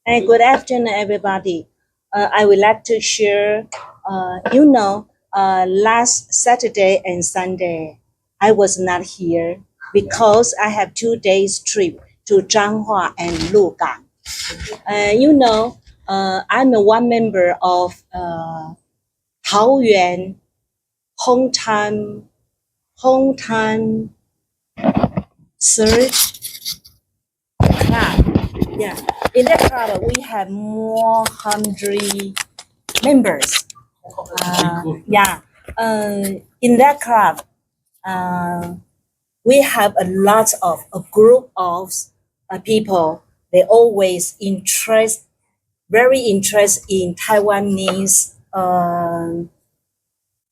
Good afternoon, everybody. I would like to share, last Saturday and Sunday, I was not here because I have 2 days trip to Zhanghua and Lugang. I'm one member of Taoyuan hometown search club. Yeah, in that club we have more 100 members. In that club, we have a lot of a group of people. They always very interested in Taiwanese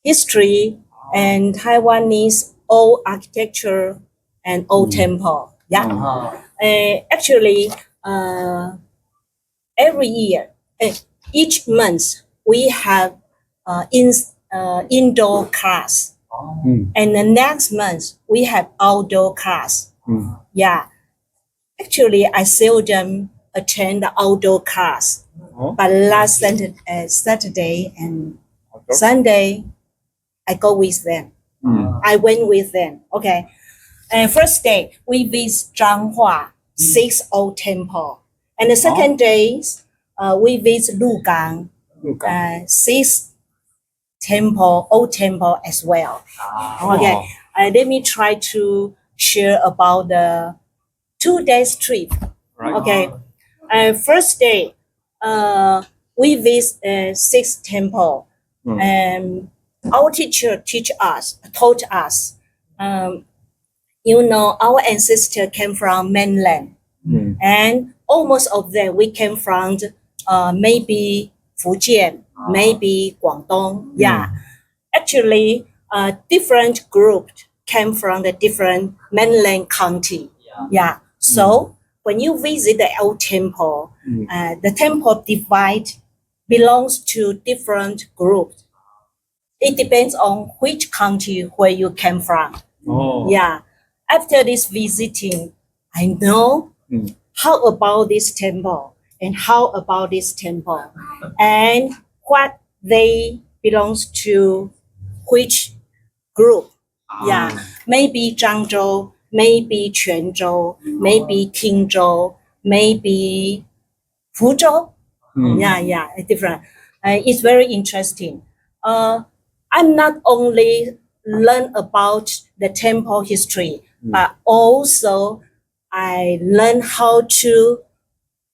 history and Taiwanese old architecture and old temple. Actually, every year, each month we have indoor class, and the next month we have outdoor class. Actually, I seldom attend the outdoor class, but last Saturday and Sunday, I go with them. I went with them. Okay. And first day, we visit Zhanghua, 6 old temple. And the second day, we visit Lugang, 6 temple, old temple as well. Okay. Let me try to share about the 2 days trip. Okay. First day, we visit 6 temple. And our teacher taught us, our ancestors came from mainland, and almost of them we came from maybe Fujian, maybe Guangdong. Actually, different groups came from the different mainland county. So when you visit the old temple, the temple belongs to different groups. It depends on which country where you came from. After this visiting, I know how about this temple and how about this temple and what they belongs to which group. Maybe Zhangzhou, maybe Quanzhou, maybe Qingzhou, maybe Fuzhou. Different. It's very interesting. I'm not only learn about the temple history, but also I learn how to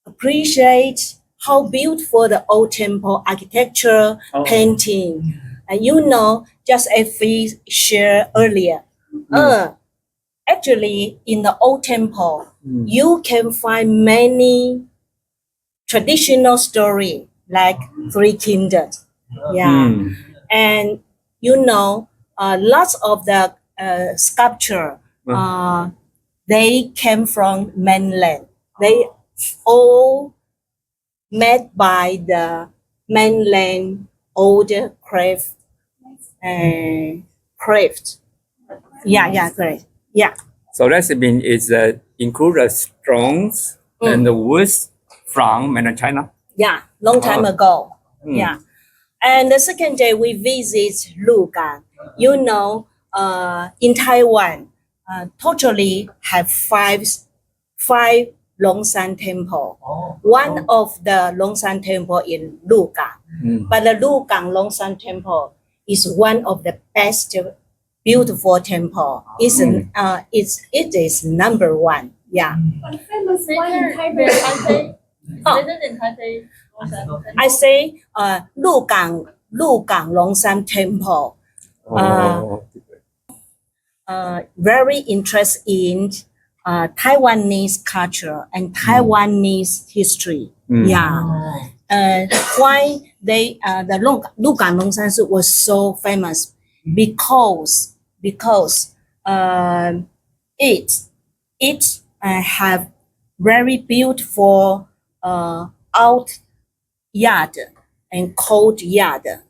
appreciate how beautiful the old temple architecture, painting. And just as we shared earlier, actually in the old temple, you can find many traditional story like Three Kingdoms. And lots of the sculpture, they came from mainland. They all made by the mainland old craft. Correct. So that means it's include the stones and the woods from mainland China. Long time ago. And the second day we visit Lugang. In Taiwan, totally have five Longshan temple. One of the Longshan temple in Lugang, but the Lugang Longshan temple is one of the best, beautiful temple. It is number one. Famous one in Taipei. I say Lugang Longshan temple. Very interested in Taiwanese culture and Taiwanese history. Why the Lugang Longshan was so famous? Because it have very beautiful out yard and cold yard.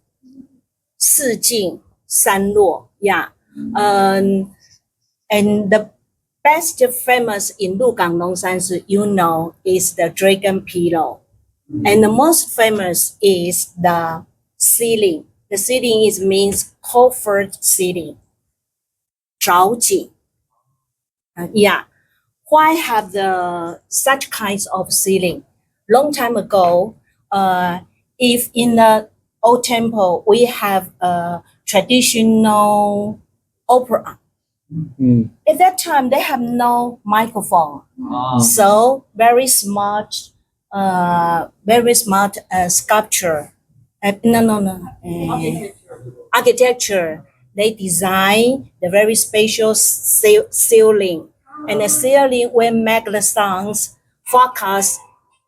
四境三落. And the best famous in Lugang Longshan, is the dragon pillow. And the most famous is the ceiling. The ceiling means comfort ceiling. 着景. Yeah. Why have such kinds of ceiling? Long time ago, if in the old temple we have a traditional opera, at that time they have no microphone, so very smart sculpture. Architecture. They design the very special ceiling, and the ceiling will make the sounds forecast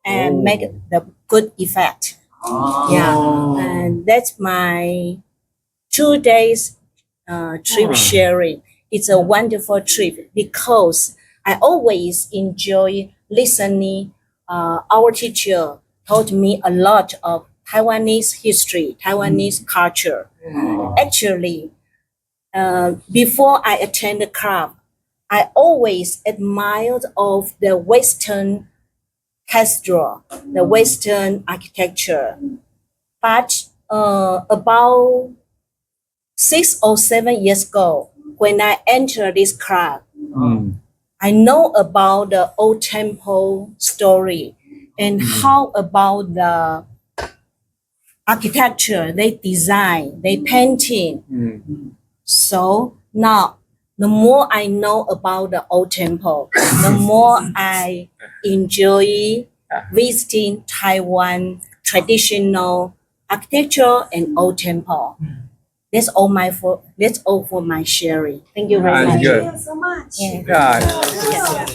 and make the good effect. Yeah, and that's my 2 days trip sharing. It's a wonderful trip because I always enjoy listening. Our teacher taught me a lot of Taiwanese history, Taiwanese culture. Actually, before I attend the club, I always admired of the Western cathedral, the Western architecture. But about 6 or 7 years ago, when I entered this club, I know about the old temple story and how about the architecture, they design, they painting. So now, the more I know about the old temple, the more I enjoy visiting Taiwan traditional architecture and old temple. That's all for my sharing. Thank you very much. Good. Thank you so much. Yeah. Yeah.